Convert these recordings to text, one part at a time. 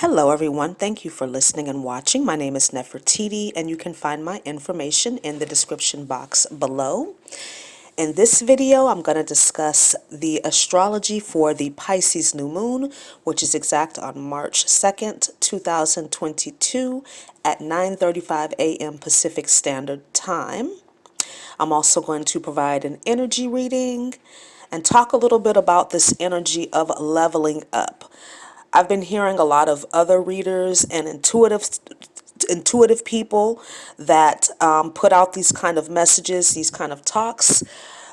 Hello everyone, thank you for listening and watching. My name is Nefertiti and you can find my information in the description box below. In this video, I'm going to discuss the astrology for the Pisces new moon, which is exact on March 2nd, 2022 at 9:35 a.m. Pacific Standard Time. I'm also going to provide an energy reading and talk a little bit about this energy of leveling up. I've been hearing a lot of other readers and intuitive people that put out these kind of messages, these kind of talks,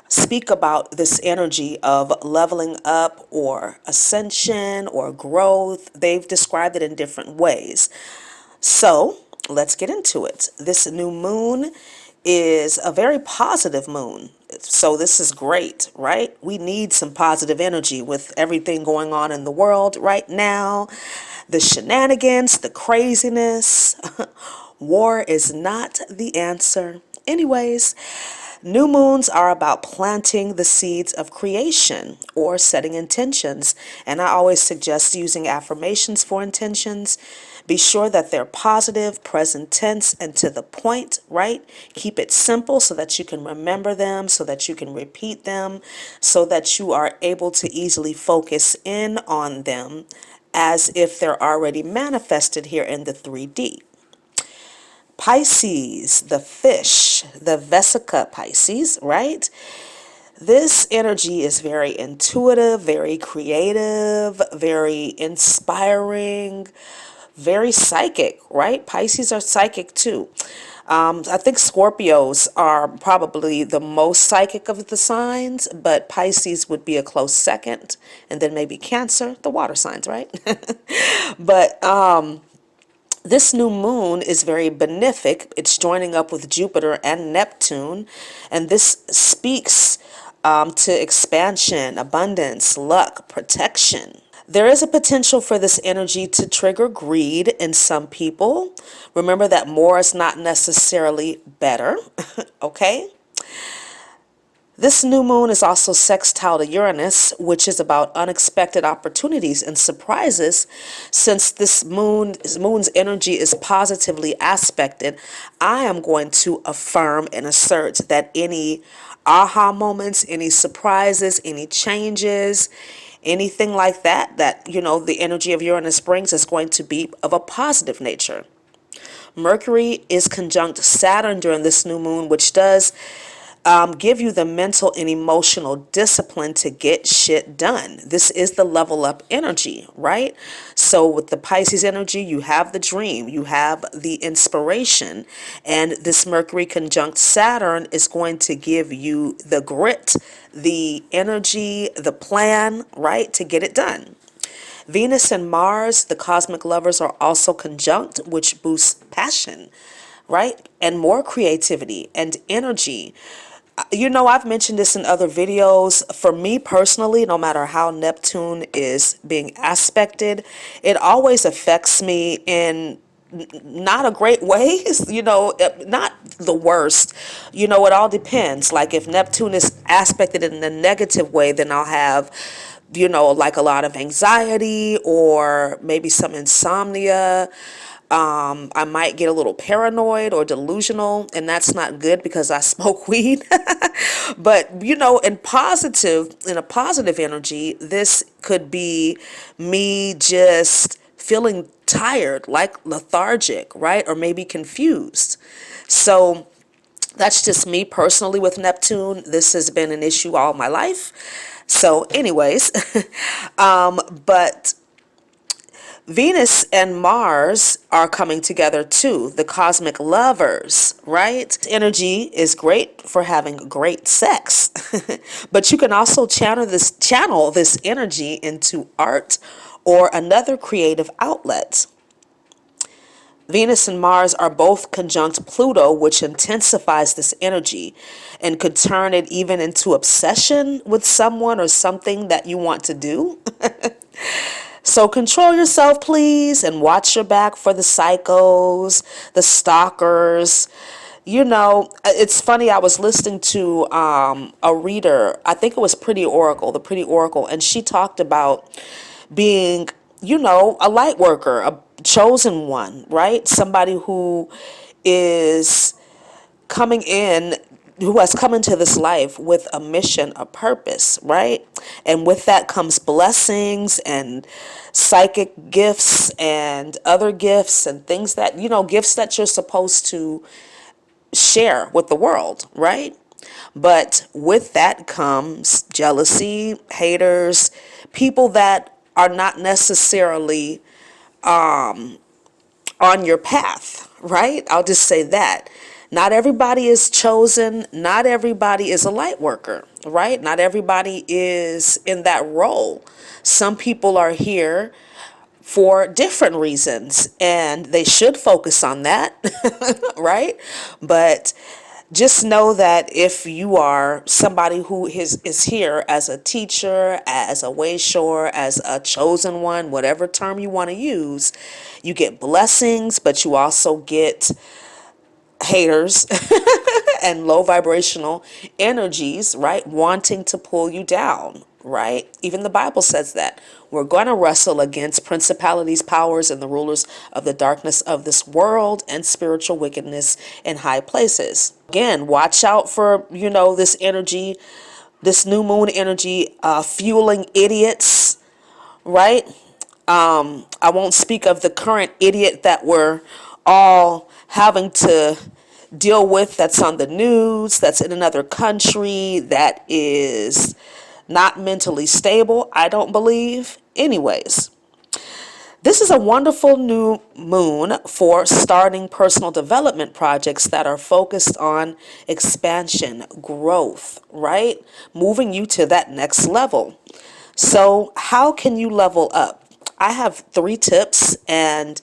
speak about this energy of leveling up or ascension or growth. They've described it in different ways. So let's get into it. This new moon is a very positive moon. So this is great, right? We need some positive energy with everything going on in the world right now. The shenanigans, the craziness. War is not the answer. Anyways, new moons are about planting the seeds of creation or setting intentions. And I always suggest using affirmations for intentions. Be sure that they're positive, present tense, and to the point, right? Keep it simple so that you can remember them, so that you can repeat them, so that you are able to easily focus in on them as if they're already manifested here in the 3D. Pisces, the fish, the Vesica Pisces, right? This energy is very intuitive, very creative, very inspiring, very psychic, right? Pisces are psychic too. I think Scorpios are probably the most psychic of the signs, but Pisces would be a close second, and then maybe Cancer, the water signs, right? But this new moon is very benefic. It's joining up with Jupiter and Neptune, and this speaks to expansion, abundance, luck, protection. There is a potential for this energy to trigger greed in some people. Remember that more is not necessarily better, okay? This new moon is also sextile to Uranus, which is about unexpected opportunities and surprises. Since this moon's energy is positively aspected, I am going to affirm and assert that any aha moments, any surprises, any changes, anything like that, the energy of Uranus brings is going to be of a positive nature. Mercury is conjunct Saturn during this new moon, which does give you the mental and emotional discipline to get shit done. This is the level up energy, right? So with the Pisces energy, you have the dream, you have the inspiration, and this Mercury conjunct Saturn is going to give you the grit, the energy, the plan, right, to get it done. Venus and Mars, the cosmic lovers, are also conjunct, which boosts passion, right? And more creativity and energy. I've mentioned this in other videos. For me personally, no matter how Neptune is being aspected, it always affects me in not a great way, not the worst. It all depends. Like if Neptune is aspected in a negative way, then I'll have like a lot of anxiety or maybe some insomnia. I might get a little paranoid or delusional, and that's not good because I smoke weed. But, in a positive energy, this could be me just feeling tired, like lethargic, right? Or maybe confused. So that's just me personally with Neptune. This has been an issue all my life. So anyways, but Venus and Mars are coming together too, the cosmic lovers, right? Energy is great for having great sex, but you can also channel this energy into art or another creative outlet. Venus and Mars are both conjunct Pluto, which intensifies this energy and could turn it even into obsession with someone or something that you want to do. So control yourself, please, and watch your back for the psychos, the stalkers. It's funny, I was listening to a reader, I think it was the Pretty Oracle, and she talked about being a light worker, a chosen one, right? Somebody who is coming in, who has come into this life with a mission, a purpose, right? And with that comes blessings and psychic gifts and other gifts and things that, gifts that you're supposed to share with the world, right? But with that comes jealousy, haters, people that are not necessarily on your path, right? I'll just say that. Not everybody is chosen. Not everybody is a light worker, right? Not everybody is in that role. Some people are here for different reasons and they should focus on that, right? But just know that if you are somebody who is here as a teacher, as a wayshower, as a chosen one, whatever term you want to use, you get blessings, but you also get haters and low vibrational energies, right? Wanting to pull you down, right? Even the Bible says that. We're going to wrestle against principalities, powers, and the rulers of the darkness of this world and spiritual wickedness in high places. Again, watch out for, this energy, this new moon energy, fueling idiots, right? I won't speak of the current idiot that we're all having to deal with, that's on the news, that's in another country, that is not mentally stable, I don't believe. Anyways, this is a wonderful new moon for starting personal development projects that are focused on expansion, growth, right? Moving you to that next level. So, how can you level up? I have 3 tips, and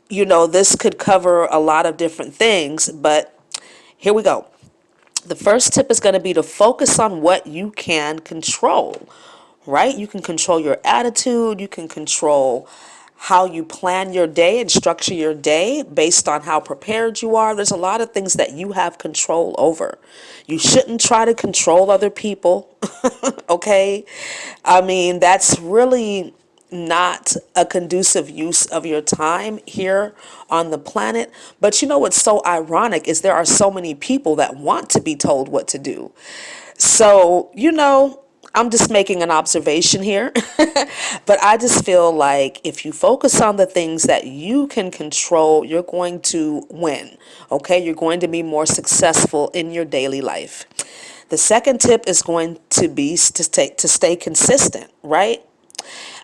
this could cover a lot of different things, but here we go. The first tip is going to be to focus on what you can control, right? You can control your attitude, you can control how you plan your day and structure your day based on how prepared you are. There's a lot of things that you have control over. You shouldn't try to control other people, okay? I mean, that's really not a conducive use of your time here on the planet. But what's so ironic is there are so many people that want to be told what to do. So, I'm just making an observation here. But I just feel like if you focus on the things that you can control, you're going to win. Okay? You're going to be more successful in your daily life. The second tip is going to be to stay consistent, right?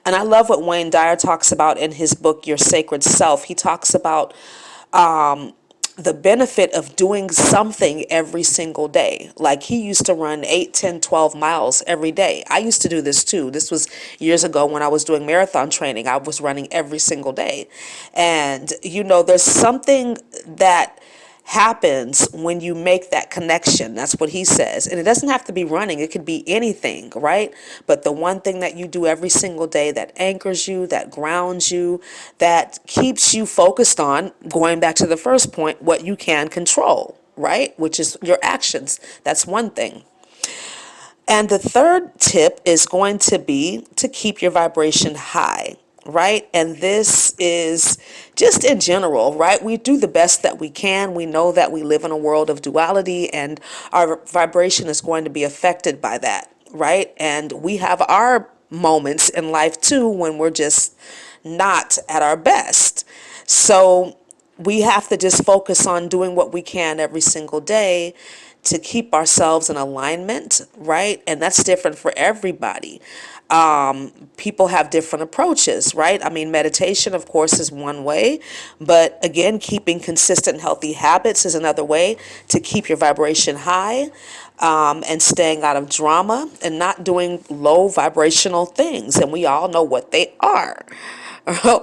And I love what Wayne Dyer talks about in his book, Your Sacred Self. He talks about the benefit of doing something every single day. Like he used to run 8, 10, 12 miles every day. I used to do this too. This was years ago when I was doing marathon training. I was running every single day. And, there's something that happens when you make that connection. That's what he says. And it doesn't have to be running. It could be anything, right? But the one thing that you do every single day that anchors you, that grounds you, that keeps you focused on, going back to the first point, what you can control, right? Which is your actions. That's one thing. And the third tip is going to be to keep your vibration high, right? And this is just in general, right? We do the best that we can. We know that we live in a world of duality and our vibration is going to be affected by that, right? And we have our moments in life too when we're just not at our best. So we have to just focus on doing what we can every single day to keep ourselves in alignment, right? And that's different for everybody. People have different approaches, right? I mean, meditation, of course, is one way, but again, keeping consistent, healthy habits is another way to keep your vibration high, and staying out of drama and not doing low vibrational things. And we all know what they are.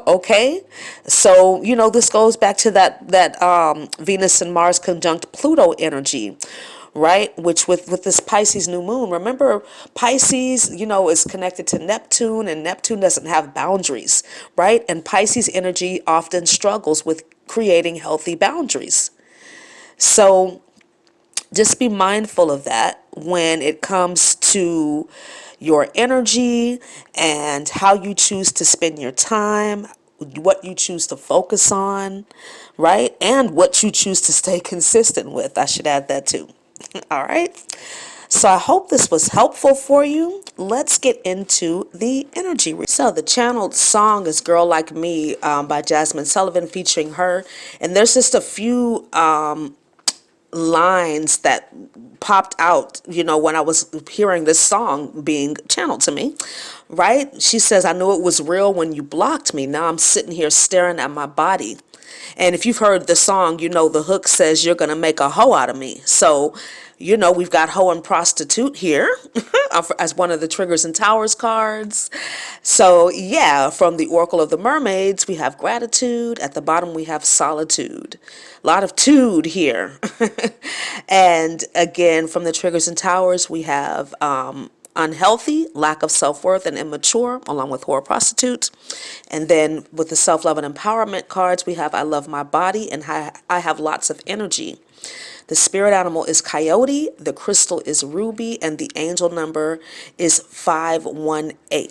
Okay, so this goes back to that Venus and Mars conjunct Pluto energy, right? Which with this Pisces new moon, remember Pisces, is connected to Neptune, and Neptune doesn't have boundaries, right? And Pisces energy often struggles with creating healthy boundaries. So just be mindful of that when it comes to your energy and how you choose to spend your time, what you choose to focus on, right? And what you choose to stay consistent with. I should add that too. All right. So I hope this was helpful for you. Let's get into the energy reading. So the channeled song is Girl Like Me by Jasmine Sullivan featuring her. And there's just a few lines that popped out, when I was hearing this song being channeled to me, right? She says, I knew it was real when you blocked me. Now I'm sitting here staring at my body. And if you've heard the song, the hook says, you're going to make a hoe out of me. So, we've got hoe and prostitute here as one of the triggers and towers cards. So, yeah, from the Oracle of the Mermaids, we have gratitude. At the bottom, we have solitude. A lot of tude here. And again, from the triggers and towers, we have unhealthy, lack of self-worth, and immature, along with whore, prostitute. And then with the self-love and empowerment cards, we have I love my body and I have lots of energy. The spirit animal is coyote, the crystal is ruby, and the angel number is 518.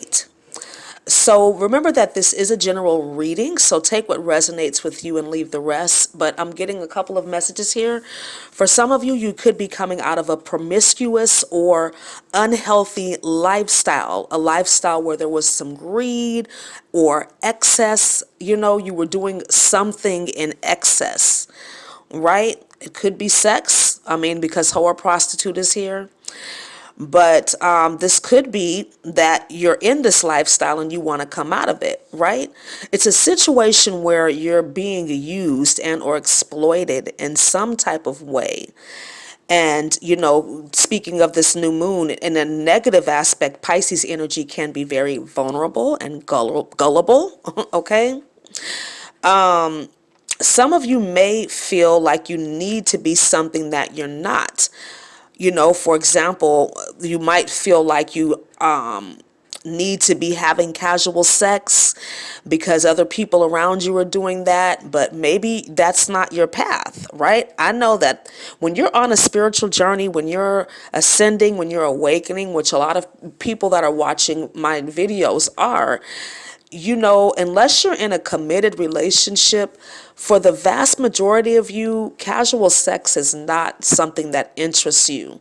So remember that this is a general reading, so take what resonates with you and leave the rest. But I'm getting a couple of messages here. For some of you, you could be coming out of a promiscuous or unhealthy lifestyle, a lifestyle where there was some greed or excess. You were doing something in excess, right? It could be sex. Because whore prostitute is here. But this could be that you're in this lifestyle and you want to come out of it, right? It's a situation where you're being used and or exploited in some type of way. And, speaking of this new moon, in a negative aspect, Pisces energy can be very vulnerable and gullible, okay? Some of you may feel like you need to be something that you're not. For example, you might feel like you need to be having casual sex because other people around you are doing that, but maybe that's not your path, right? I know that when you're on a spiritual journey, when you're ascending, when you're awakening, which a lot of people that are watching my videos are, unless you're in a committed relationship, for the vast majority of you, casual sex is not something that interests you,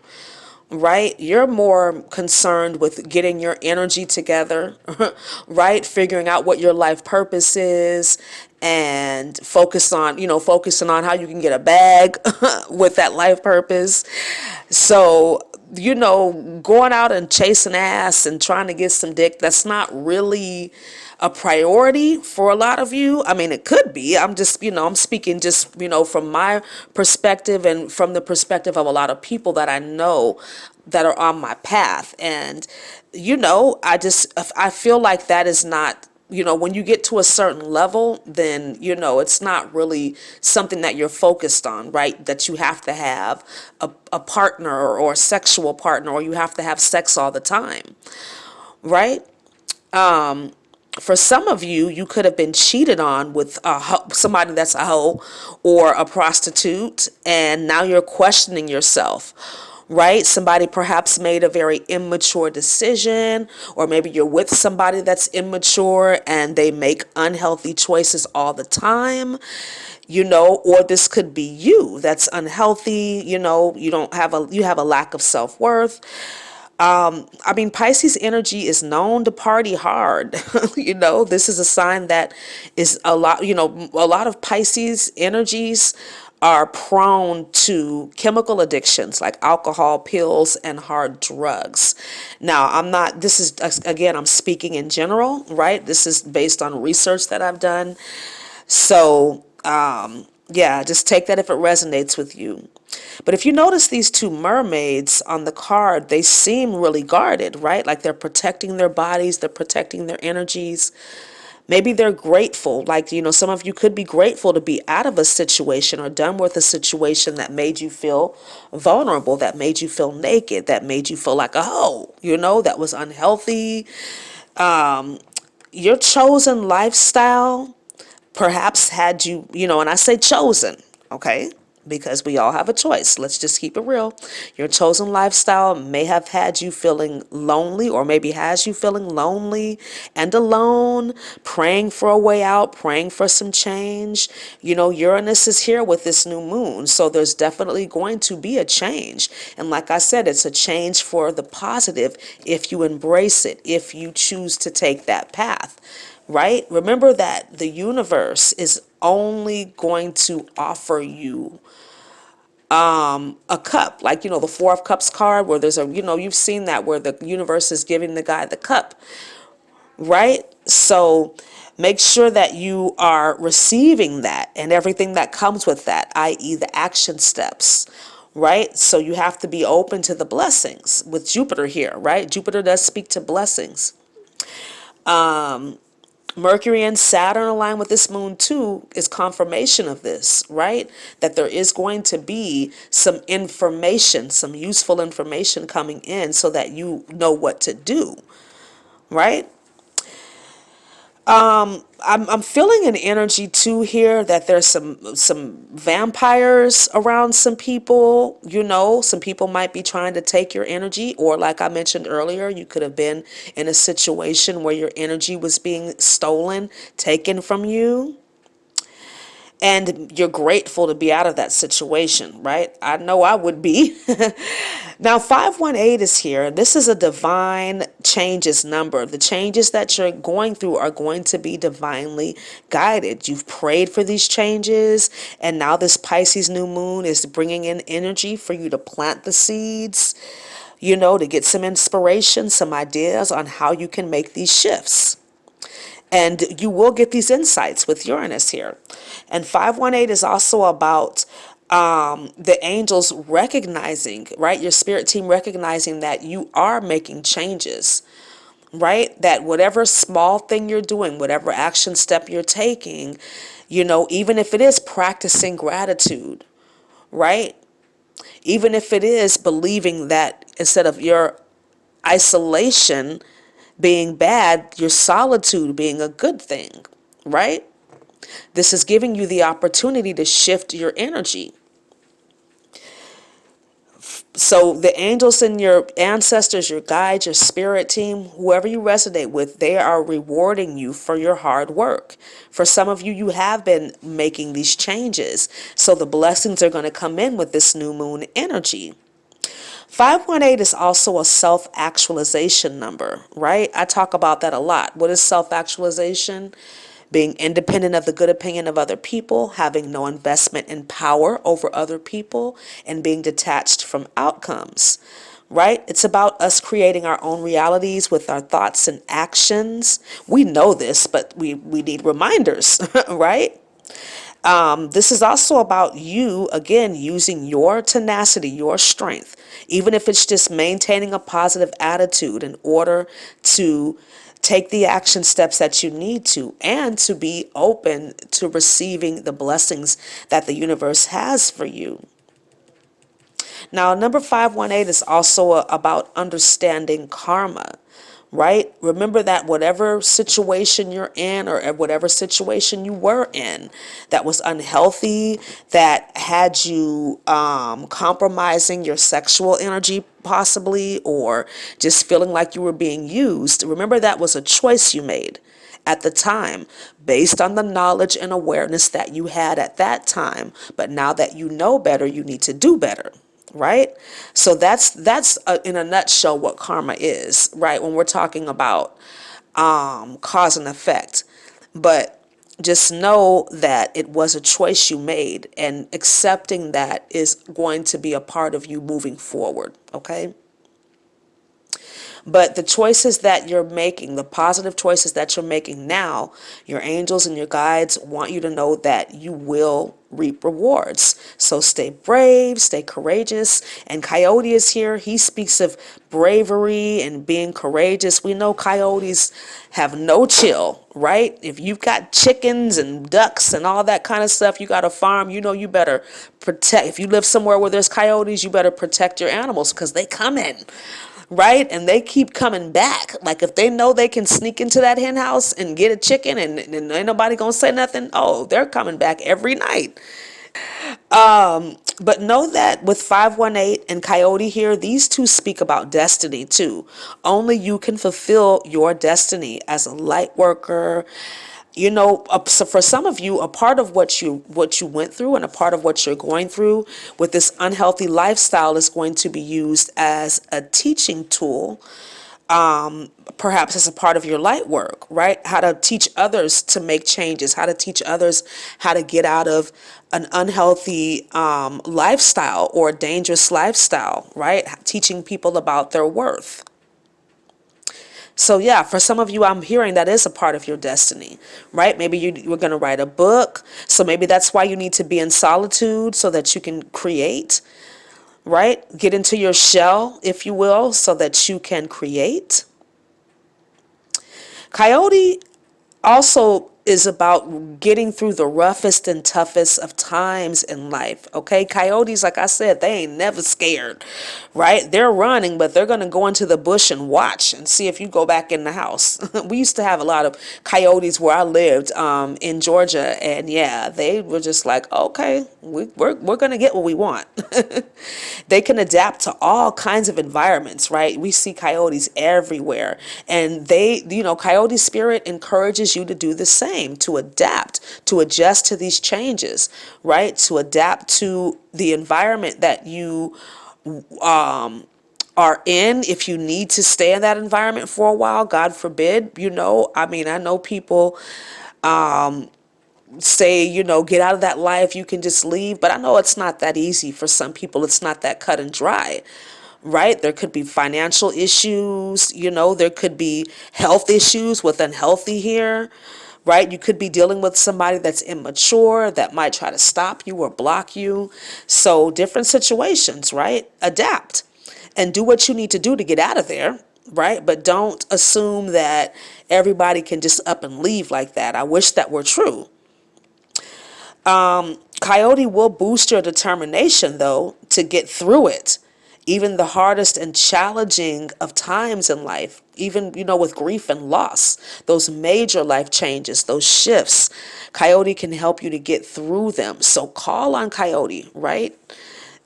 right? You're more concerned with getting your energy together, right? Figuring out what your life purpose is and focusing on how you can get a bag with that life purpose. So, going out and chasing ass and trying to get some dick, that's not really a priority for a lot of you. It could be. I'm just, I'm speaking just, from my perspective and from the perspective of a lot of people that I know that are on my path. And, I feel like that is not, when you get to a certain level, then, it's not really something that you're focused on, right? That you have to have a partner or a sexual partner, or you have to have sex all the time, right? For some of you, you could have been cheated on with somebody that's a hoe or a prostitute, and now you're questioning yourself, right? Somebody perhaps made a very immature decision, or maybe you're with somebody that's immature and they make unhealthy choices all the time, or this could be you that's unhealthy, you have a lack of self-worth. Pisces energy is known to party hard. This is a sign that is a lot of Pisces energies are prone to chemical addictions like alcohol, pills, and hard drugs. Now, I'm speaking in general, right? This is based on research that I've done. So, yeah, just take that if it resonates with you. But if you notice these two mermaids on the card, they seem really guarded, right? Like they're protecting their bodies, they're protecting their energies. Maybe they're grateful. Like, some of you could be grateful to be out of a situation or done with a situation that made you feel vulnerable, that made you feel naked, that made you feel like a hoe, that was unhealthy. Your chosen lifestyle perhaps had you, and I say chosen, okay? because we all have a choice. Let's just keep it real. Your chosen lifestyle may have had you feeling lonely, or maybe has you feeling lonely and alone, praying for a way out, praying for some change. You know, Uranus is here with this new moon, so there's definitely going to be a change. And like I said, it's a change for the positive if you embrace it, if you choose to take that path. Right? Remember that the universe is only going to offer you a cup, like, the Four of Cups card, where there's you've seen that, where the universe is giving the guy the cup, right? So make sure that you are receiving that and everything that comes with that, i.e. the action steps, right? So you have to be open to the blessings with Jupiter here, right? Jupiter does speak to blessings. Mercury and Saturn align with this moon too is confirmation of this, right? That there is going to be some information, some useful information coming in so that you know what to do, right? I'm feeling an energy too here that there's some vampires around some people. Some people might be trying to take your energy, or like I mentioned earlier, you could have been in a situation where your energy was being stolen, taken from you. And you're grateful to be out of that situation, right? I know I would be. Now, 518 is here. This is a divine changes number. The changes that you're going through are going to be divinely guided. You've prayed for these changes, and now this Pisces new moon is bringing in energy for you to plant the seeds, to get some inspiration, some ideas on how you can make these shifts. And you will get these insights with Uranus here. And 518 is also about the angels recognizing, right? Your spirit team recognizing that you are making changes, right? That whatever small thing you're doing, whatever action step you're taking, even if it is practicing gratitude, right? Even if it is believing that instead of your isolation being bad, your solitude being a good thing, right? This is giving you the opportunity to shift your energy. So the angels and your ancestors, your guides, your spirit team, whoever you resonate with, they are rewarding you for your hard work. For some of you, you have been making these changes. So the blessings are going to come in with this new moon energy. 518 is also a self-actualization number, right? I talk about that a lot. What is self-actualization? Being independent of the good opinion of other people, having no investment in power over other people, and being detached from outcomes, right? It's about us creating our own realities with our thoughts and actions. We know this, but we need reminders, right? This is also about you, again, using your tenacity, your strength, even if it's just maintaining a positive attitude in order to take the action steps that you need to, and to be open to receiving the blessings that the universe has for you. Now, number 518 is also about understanding karma, right? Remember that whatever situation you're in, or whatever situation you were in that was unhealthy, that had you compromising your sexual energy possibly, or just feeling like you were being used, remember that was a choice you made at the time based on the knowledge and awareness that you had at that time. But now that you know better, you need to do better. Right? So that's in a nutshell what karma is, right? When we're talking about cause and effect. But just know that it was a choice you made, and accepting that is going to be a part of you moving forward, okay? But the choices that you're making, the positive choices that you're making now, your angels and your guides want you to know that you will reap rewards. So stay brave, stay courageous. And Coyote is here. He speaks of bravery and being courageous. We know coyotes have no chill, right? If you've got chickens and ducks and all that kind of stuff, you got a farm, you better protect. If you live somewhere where there's coyotes, you better protect your animals, because they come in. Right? And they keep coming back. Like, if they know they can sneak into that hen house and get a chicken, and ain't nobody gonna say nothing, oh, they're coming back every night. But know that with 518 and Coyote here, these two speak about destiny too. Only you can fulfill your destiny as a light worker. So for some of you, a part of what you went through and a part of what you're going through with this unhealthy lifestyle is going to be used as a teaching tool, perhaps as a part of your light work, right? How to teach others to make changes, how to teach others how to get out of an unhealthy lifestyle or a dangerous lifestyle, right? Teaching people about their worth. So yeah, for some of you, I'm hearing that is a part of your destiny, right? Maybe you're going to write a book. So maybe that's why you need to be in solitude so that you can create, right? Get into your shell, if you will, so that you can create. Coyote also is about getting through the roughest and toughest of times in life. Okay, coyotes, like I said, they ain't never scared, right? They're running, but they're going to go into the bush and watch and see if you go back in the house. We used to have a lot of coyotes where I lived, in Georgia, and yeah, they were just like, okay, we're going to get what we want. They can adapt to all kinds of environments, right? We see coyotes everywhere, and coyote spirit encourages you to do the same, to adapt, to adjust to these changes, right? To adapt to the environment that you are in. If you need to stay in that environment for a while, God forbid, I know people say, get out of that life, you can just leave. But I know it's not that easy for some people. It's not that cut and dry, right? There could be financial issues, there could be health issues with unhealthy here, right? You could be dealing with somebody that's immature that might try to stop you or block you. So different situations, right? Adapt and do what you need to do to get out of there. Right? But don't assume that everybody can just up and leave like that. I wish that were true. Coyote will boost your determination, though, to get through it. Even the hardest and challenging of times in life, even, with grief and loss, those major life changes, those shifts, Coyote can help you to get through them. So call on Coyote, right?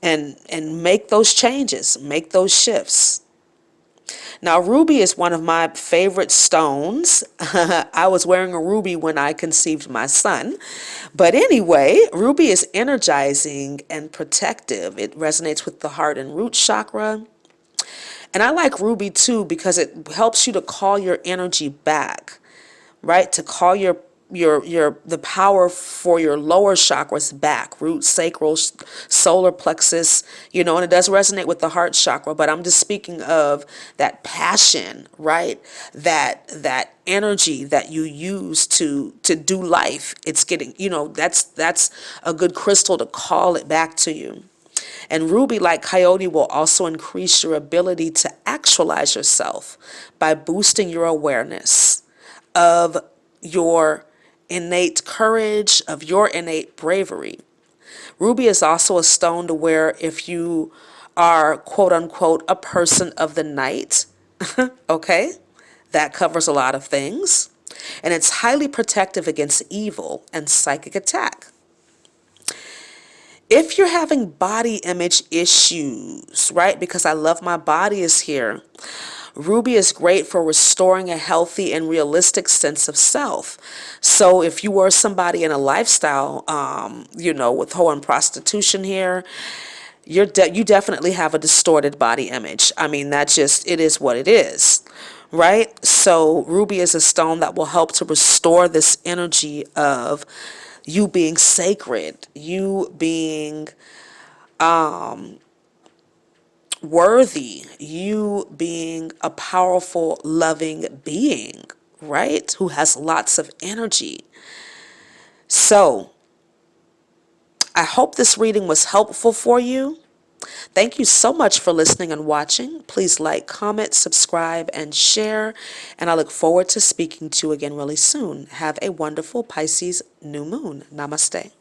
And make those changes, make those shifts. Now, ruby is one of my favorite stones. I was wearing a ruby when I conceived my son. But anyway, ruby is energizing and protective. It resonates with the heart and root chakra. And I like ruby too because it helps you to call your energy back, right? To call your the power for your lower chakras back, root, sacral, solar plexus, and it does resonate with the heart chakra, but I'm just speaking of that passion, right? That energy that you use to do life. It's getting, that's a good crystal to call it back to you. And ruby, like coyote, will also increase your ability to actualize yourself by boosting your awareness of your innate courage, of your innate bravery. Ruby is also a stone to wear if you are, quote unquote, a person of the night. Okay? That covers a lot of things. And it's highly protective against evil and psychic attack. If you're having body image issues, right? Because I love my body is here. Ruby is great for restoring a healthy and realistic sense of self. So if you were somebody in a lifestyle, with hoe and prostitution here, you definitely have a distorted body image. I mean, it is what it is, right? So ruby is a stone that will help to restore this energy of you being sacred, you being worthy, you being a powerful, loving being, right? Who has lots of energy. So, I hope this reading was helpful for you. Thank you so much for listening and watching. Please like, comment, subscribe, and share. And I look forward to speaking to you again really soon. Have a wonderful Pisces new moon. Namaste.